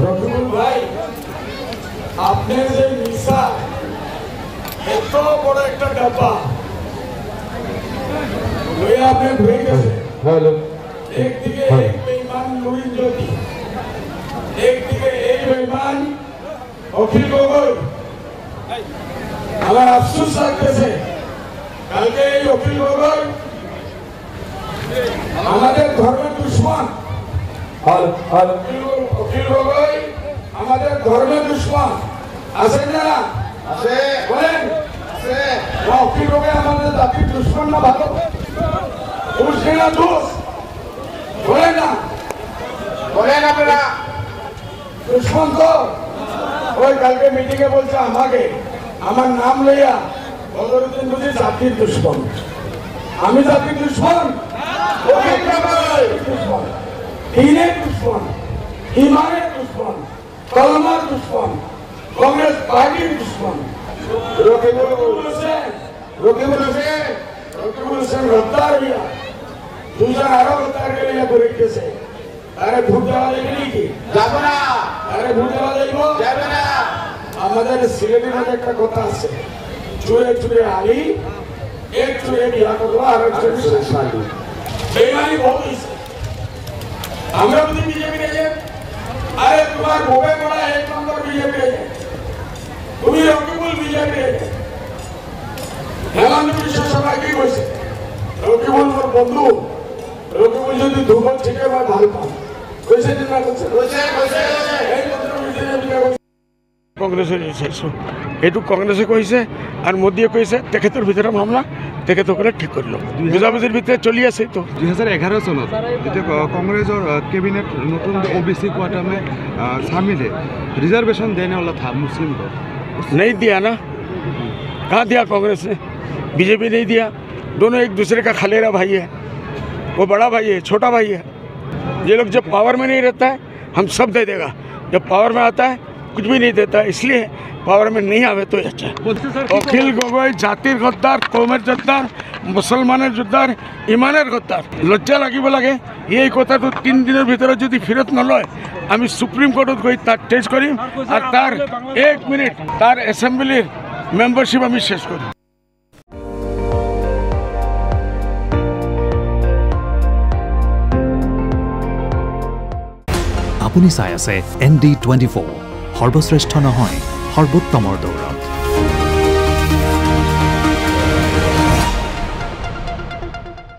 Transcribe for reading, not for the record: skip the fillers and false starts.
রকিবুল ভাই, আপনি যে নিশা এত বড় একটা ডাব্বা লইয়া আপনি ঘুরে গেছে। একদিকে এই বেঈমান নুরিন জ্যোতি, একদিকে এই বেঈমান অখিল গগৈ। আমার আফসোস লাগতেছে, কালকে এই অখিল গগৈ আমাদের ধর্মের দুশ্মন। অখিল গগৈ আমাদের ধর্মের দুশ্মন। আছেন না? আছে। বলেন আছে। অখিল গগৈ আমাদের জাতির দুশ্মন না ভালো? বুঝলেন না দোষ? বলেন না, বলেন আপনারা দুশ্মন তো। ওই কালকে মিটিং এ বলছে আমাকে, আমার নাম লইয়া বদরুদ্দিন বুঝি জাতির দুশ্মন। আমি জাতির দুশ্মন? দুশ্মন, দিনের দুশ্মন, ইমানের দুশ্মন, কলমার দুশ্মন, কংগ্রেস পার্টির দুশ্মন। রকিবুল হোসেন হত্যার হইয়া দুজন আরো হত্যাকে নিয়ে করে গেছে। আরে ভোট দেওয়া যাবে নাকি? যাবো না। আরে ভোট দেওয়া যাবে না। আমাদের সিলেটের মধ্যে একটা কথা আছে, চুরে চুরে আলি, এক চুরে বিয়া করবো আর এক চুরে শালি। বেইমানি বহুত হয়েছে। আমরা যদি বিজেপি রে, আরে তোমার ভোগে পড়া এক নম্বর বিজেপি রে, তুমি রকিবুল বিজেপি রে। হেমন্ত বিশ্ব শর্মা কি কইছে? রকিবুল মোর বন্ধু, রকিবুল যদি ধুমন থেকে মই ভাল পাম। কইছে না? কইছে। এই বন্ধু বিজেপি কংগ্রেসের এইটো কংগ্রেসে কৈছে আর মোদীয়ে কৈছে তেখেতৰ ভিতৰত মামলা তেখেতসকলে ঠিক কৰিলো। বুজাবুজিৰ ভিতৰত চলি আছে। তো 2011 চনত যেতিয়া কংগ্ৰেছৰ কেবিনেট নতুন ओबीसी कोटा में शामिल है, रिजर्वेशन देने वाला था मुस्लिम को, नहीं दिया ना। कहाँ दिया कांग्रेस ने? बीजेपी नहीं दिया। दोनों एक दूसरे का खलेरा भाई है। वो बड़ा भाई है, छोटा भाई है। ये लोग जब पावर में नहीं रहता है हम सब दे देगा, जब पावर में आता है कुछ भी नहीं देता। इसलिए पावर में नहीं आवे तो अच्छा। অখিল গগৈ জাতির গদ্দার, কৌমের গদ্দার, মুসলমানের গদ্দার, ইমানের গদ্দার। লজ্জা লাগিব লাগে। এই কথাটো 3 দিনের ভিতরে যদি ফেরত নলয়, আমি সুপ্রিম কোর্টত গৈ তার টেস্ট করিম আর তার 1 মিনিট তার অ্যাসেম্বলির মেম্বারশিপ আমি শেষ করিম। আপুনি চাই আছে ND24, সৰ্বশ্ৰেষ্ঠ নহয় সৰ্বোত্তমৰ দৌৰ।